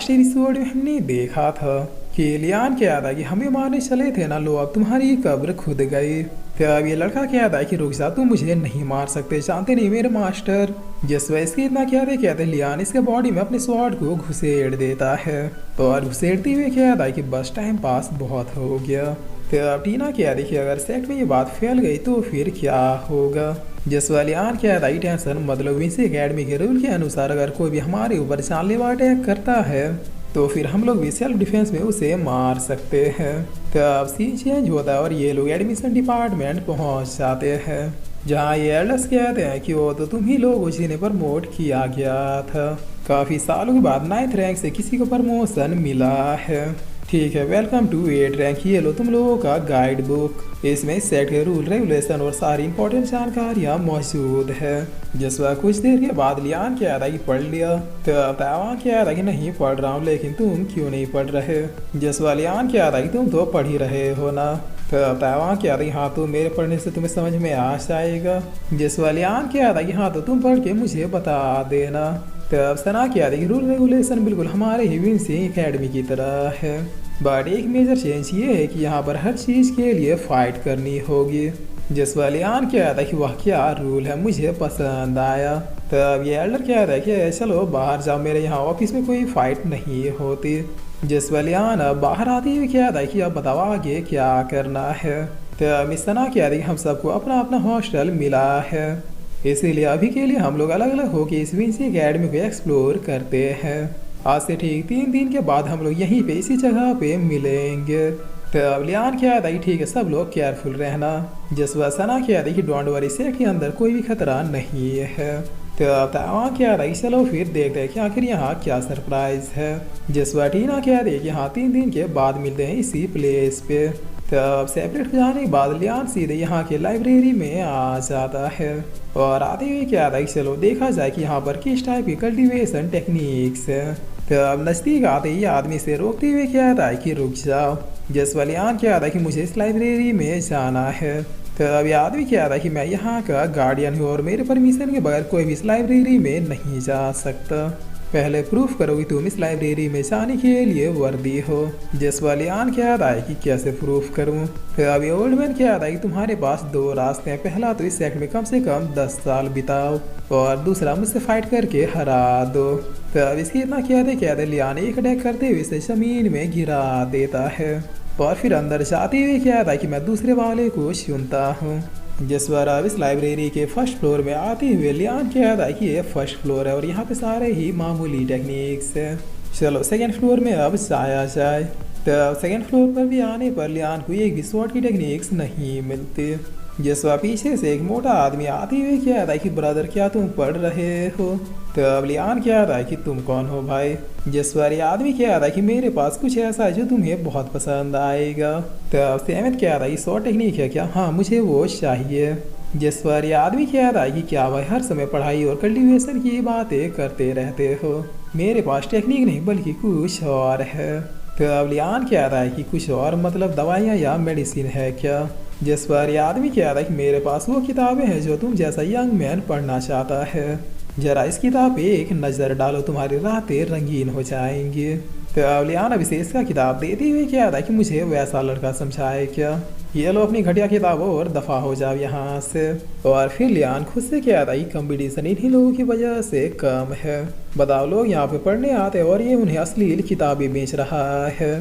Last episode में हमने देखा था कि लियान क्या था कि हमें मारने चले थे ना, लो अब तुम्हारी कब्र खुद गई। तो अब ये लड़का क्या था कि रुक जा, तुम मुझे नहीं मार सकते, जानते नहीं मेरे मास्टर। जिस वजह से इतना कहते लियान इसके बॉडी में अपने स्वॉर्ड को घुसेड़ देता है। तो और घुसेड़ते हुए क्या था कि बस टाइम पास बहुत हो गया। तो अब टीना क्या देखिए, अगर सेट में ये बात फैल गई तो फिर क्या होगा। जिस वाली आन क्या है टेंशन, मतलब विंसी एकेडमी के रूल के अनुसार अगर कोई भी हमारे ऊपर जानलेवा अटैक करता है तो फिर हम लोग भी सेल्फ डिफेंस में उसे मार सकते हैं। तो अब सीन चेंज होता है और ये लोग एडमिशन डिपार्टमेंट पहुंच जाते हैं, जहाँ ये एल्डर्स कहते हैं कि वो तो तुम ही लोग उसी ने प्रमोट किया गया था। काफ़ी सालों के बाद 9th रैंक से किसी को प्रमोशन मिला है। ठीक है, वेलकम टू 8 रैंक। ये लो तुम लोगों का गाइड बुक, इसमें सेट के रूल रेगुलेशन और सारी इंपॉर्टेंट जानकारियाँ मौजूद है। जिसवा कुछ देर के बाद लियान क्या था कि पढ़ लिया। तो तावा क्या था कि नहीं पढ़ रहा हूँ, लेकिन तुम क्यों नहीं पढ़ रहे। जिसवा लियान क्या था कि तुम तो पढ़ ही रहे हो ना। तो तावा क्या था कि हाँ, तो मेरे पढ़ने से तुम्हें समझ में आ जाएगा। जिसवा लियान क्या था कि हाँ, तो तुम पढ़ के मुझे बता देना। तो अब सना क्या था कि रूल रेगुलेशन बिल्कुल हमारे ही विंसी एकेडमी की तरह है, बट एक मेजर चेंज ये है कि यहाँ पर हर चीज़ के लिए फाइट करनी होगी। जिस वालियान क्या था कि वह क्या रूल है मुझे पसंद आया। तो अब ये एल्डर क्या था कि चलो बाहर जाओ, मेरे यहाँ ऑफिस में कोई फाइट नहीं होती। जिस वालियान अब बाहर आती हुई क्या था कि अब बताओ आगे क्या करना है। तो अब इस तरह क्या था कि हम सबको अपना अपना हॉस्टल मिला है, इसीलिए अभी के लिए हम लोग अलग अलग होकर इस विंसी एकेडमी को एक्सप्लोर करते हैं। आज से ठीक 3 दिन के बाद हम लोग यहीं पे इसी जगह पे मिलेंगे। तो अब लियान क्या था कि ठीक है, सब लोग केयरफुल रहना। जसवा सना क्या था कि डोंट वरी, सेट के अंदर कोई भी खतरा नहीं है। तो अब वहाँ क्या था कि चलो फिर देखते हैं कि आखिर यहाँ क्या सरप्राइज है। जसवा टीना क्या था कि हाँ 3 दिन के बाद मिलते हैं इसी प्लेस पे। तो अब सेपरेट हो जाने के बाद लियान सीधे यहाँ के लाइब्रेरी में आ जाता है और आते हुए क्या था कि चलो देखा जाए कि यहाँ पर किस टाइप की कल्टीवेशन टेक्निक्स है। तो अब नज़दीक आते ही आदमी से रोकते हुए क्या था कि रुक जाओ। जसवा लियान क्या था कि मुझे इस लाइब्रेरी में जाना है। तो अब ये आदमी क्या था कि मैं यहाँ का गार्डियन हूँ और मेरे परमिशन के बगैर कोई भी इस लाइब्रेरी में नहीं जा सकता। पहले प्रूफ करो कि तुम इस लाइब्रेरी में जाने के लिए वर्दी हो। जसवा लियान क्या था कि कैसे प्रूफ करूं। फिर अभी ओल्ड मैन क्या था कि तुम्हारे पास 2 रास्ते हैं, पहला तो इस सेट में कम से कम 10 साल बिताओ और दूसरा मुझसे फाइट करके हरा दो। तो अब इसकी इतना क्या था लियान एक अटैक करते हुए इसे जमीन में गिरा देता है और फिर अंदर जाते हुए क्या था कि मैं दूसरे वाले को चुनता हूँ। जिस बार अब इस लाइब्रेरी के फर्स्ट फ्लोर में आते हुए लियान क्या था कि ये फर्स्ट फ्लोर है और यहाँ पे सारे ही मामूली टेक्निक्स हैं। चलो सेकंड फ्लोर में अब जाया जाए। तो सेकंड फ्लोर पर भी आने पर लियान को एक भी स्वॉर्ड की टेक्निक्स नहीं मिलती। जिसवा पीछे से एक मोटा आदमी आते हुए क्या था कि ब्रदर क्या तुम पढ़ रहे हो। तो अब लियान क्या था कि तुम कौन हो भाई। जिसवा ये आदमी क्या था कि मेरे पास कुछ ऐसा है जो तुम्हें बहुत पसंद आएगा। तो अब सेमत क्या था, ये स्वॉर्ड टेक्निक है क्या, हाँ मुझे वो चाहिए। जिसवा ये आदमी क्या था कि क्या भाई हर समय पढ़ाई और कल्टीवेशन की बातें करते रहते हो, मेरे पास टेक्निक नहीं बल्कि कुछ और है। तो अब लियान क्या था कि कुछ और मतलब दवाइयाँ या मेडिसिन है क्या। जिस पर यह आदमी क्या था कि मेरे पास वो किताबें हैं जो तुम जैसा यंग मैन पढ़ना चाहता है, जरा इस किताब पे एक नज़र डालो, तुम्हारी रातें रंगीन हो जाएंगी। तो अब लियान अब इसे इसका किताब देते हुए क्या था कि मुझे वैसा लड़का समझाए क्या, ये लो अपनी घटिया किताबों और दफ़ा हो जाओ यहाँ से। और फिर लियान खुद से क्या था कि कंपटीशन इन्हीं लोगों की वजह से कम है, बताओ लोग यहाँ पे पढ़ने आते हैं और ये उन्हें अश्लील किताबें बेच रहा है।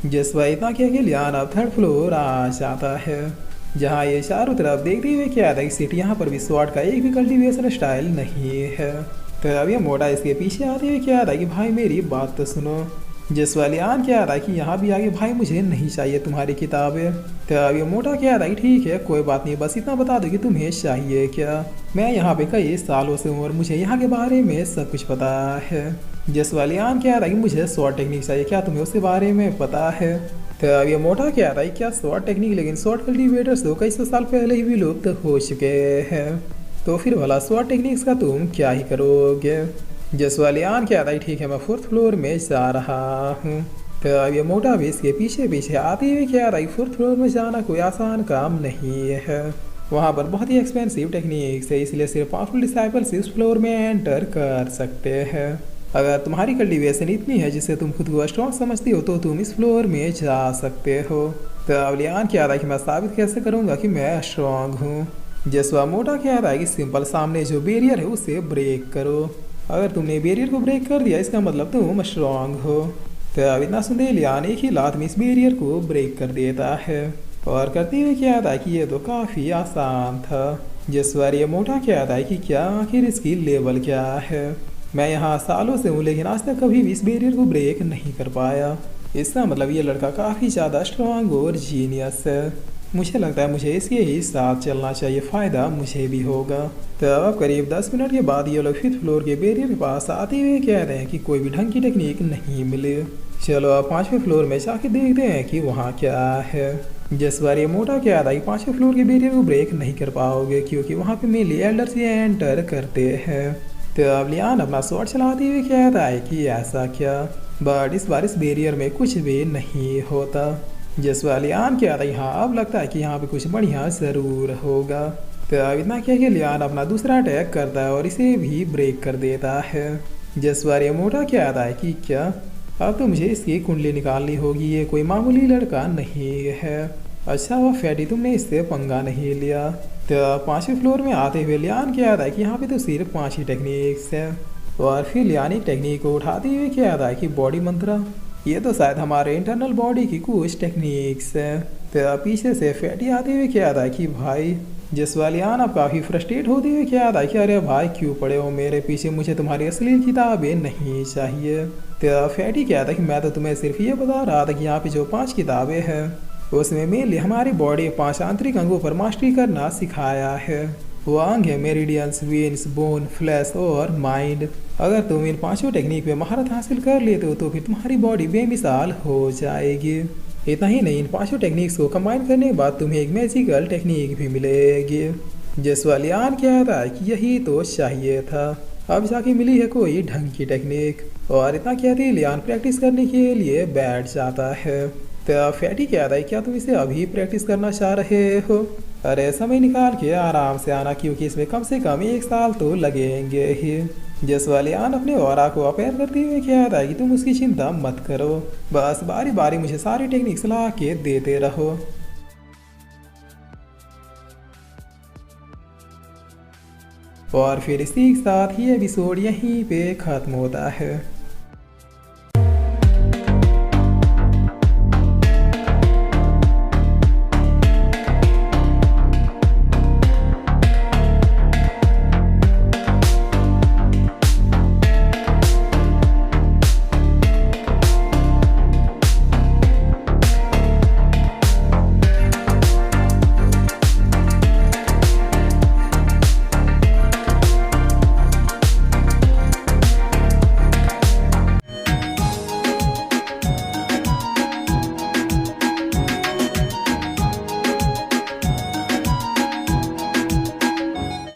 जिस वह इतना किया कि लियान अब 3rd फ्लोर आ जाता है, जहाँ ये चारों तरफ देखते हुए क्या था कि सिटी यहाँ पर भी स्वॉर्ड का एक भी कल्टीवेशन स्टाइल नहीं है। तो अब ये मोटा इसके पीछे आते हुए क्या था कि भाई मेरी बात तो सुनो। जिस वालियान क्या था कि यहाँ भी आगे भाई मुझे नहीं चाहिए तुम्हारी किताबें। तो अब ये मोटा क्या था कि ठीक है कोई बात नहीं, बस इतना बता दो कि तुम्हें चाहिए क्या, मैं यहाँ पे कई सालों से हूँ और मुझे यहाँ के बारे में सब कुछ पता है। जिस वालियान क्या था कि मुझे स्वॉर्ड टेक्निक चाहिए, क्या तुम्हें उसके बारे में पता है। तो अब ये मोटा क्या था क्या स्वॉर्ड टेक्निक, लेकिन स्वॉर्ड कल्टीवेटर्स तो कई सौ साल पहले ही विलुप्त हो चुके हैं, तो फिर भला स्वॉर्ड टेक्निक्स का तुम क्या ही करोगे। जिस वालियान क्या था ठीक है मैं 4th फ्लोर में जा रहा हूँ। तो अब ये मोटा भी इसके पीछे पीछे आते हुए क्या था 4th फ्लोर में जाना कोई आसान काम नहीं है, वहाँ पर बहुत ही एक्सपेंसिव टेक्निक्स है, इसलिए सिर्फ पावरफुल डिसाइपल्स इस फ्लोर में एंटर कर सकते हैं। अगर तुम्हारी कल्टीवेशन इतनी है जिससे तुम खुद को स्ट्रॉन्ग समझती हो तो तुम इस फ्लोर में जा सकते हो। तो अब लियान क्या था कि मैं साबित कैसे करूंगा कि मैं स्ट्रॉन्ग हूँ। जसवा मोटा क्या था कि सिंपल सामने जो बैरियर है उसे ब्रेक करो। अगर तुमने बैरियर को ब्रेक कर दिया इसका मतलब तुम स्ट्रॉन्ग हो। तो अब इतना सुनते लियान एक ही लात में इस बैरियर को ब्रेक कर देता है और करते हुए क्या था कि ये तो काफ़ी आसान था। जिस बार ये मोटा क्या था कि क्या आखिर इसकी लेवल क्या है। मैं यहाँ सालों से हूँ लेकिन आज तक कभी भी इस बैरियर को ब्रेक नहीं कर पाया। इसका मतलब ये लड़का काफ़ी ज़्यादा स्ट्रांग और जीनियस है। मुझे लगता है मुझे इसके ही साथ चलना चाहिए, फ़ायदा मुझे भी होगा। तो अब करीब 10 मिनट के बाद ये लोग 5th फ्लोर के बैरियर के पास आते हुए कह रहे हैं कि कोई भी ढंग की टेक्निक नहीं मिली। चलो अब 5वें फ्लोर में जाके देखते हैं कि वहाँ क्या है। जिस बार ये मोटा क्या था कि 5वें फ्लोर के बैरियर को ब्रेक नहीं कर पाओगे क्योंकि वहाँ पे मेनली एल्डर्स ही एंटर करते हैं। तो अब लियान अपना शॉट चलाते हुए कहता है कि ऐसा क्या, बट इस बार इस बैरियर में कुछ भी नहीं होता। जिस बार लियान क्या था यहाँ अब लगता है कि यहाँ पे कुछ बढ़िया ज़रूर होगा। तो अब इतना क्या कि लियान अपना दूसरा अटैक करता है और इसे भी ब्रेक कर देता है। जिस बार ये मोटा कहता है कि क्या, अब तो मुझे इसकी कुंडली निकालनी होगी, ये कोई मामूली लड़का नहीं है। अच्छा वो फैटी तुमने इससे पंगा नहीं लिया। तो 5वें फ्लोर में आते हुए लियान क्या आता है कि यहाँ पे तो सिर्फ 5 ही टेक्निक्स है। और फिर लियान एक टेक्निक को उठाते हुए क्या आता है कि बॉडी मंत्रा, ये तो शायद हमारे इंटरनल बॉडी की कुछ टेक्निक्स है। तो पीछे से फैटी आते हुए क्या आता है कि भाई, जिस वालियान आप काफ़ी फ्रस्ट्रेट होते हुए क्या आता है कि अरे भाई क्यों पड़े हो मेरे पीछे, मुझे तुम्हारी असली किताबें नहीं चाहिए। तो फैटी क्या था कि मैं तो तुम्हें सिर्फ ये बता रहा था कि यहाँ पे जो 5 किताबें हैं उसमें मेनली हमारी बॉडी 5 आंतरिक अंगों पर मास्टरी करना सिखाया है। वो अंग है मेरिडियंस, वेन्स, बोन, फ्लैश और माइंड। अगर तुम इन 5 टेक्निक पे महारत हासिल कर लेते हो तो फिर तुम्हारी बॉडी बेमिसाल हो जाएगी। इतना ही नहीं, इन 5 टेक्निक्स को कंबाइन करने के बाद तुम्हें एक मैजिकल टेक्निक भी मिलेगी। जिस वालियान क्या था कि यही तो चाहिए था, अब जाके मिली है कोई ढंग की टेक्निक। और इतना कहते लियान प्रैक्टिस करने के लिए बैठ जाता है। तो फैटी क्या था, क्या तुम इसे अभी प्रैक्टिस करना चाह रहे हो? अरे समय निकाल के आराम से आना क्योंकि इसमें कम से कम 1 साल तो लगेंगे ही। जिस वालियान अपने ऑरा को अपेयर करते हुए क्या था कि तुम उसकी चिंता मत करो, बस बारी बारी मुझे सारी टेक्निक्स ला के देते रहो। और फिर इसी के साथ ही एपिसोड यहीं पे ख़त्म होता है।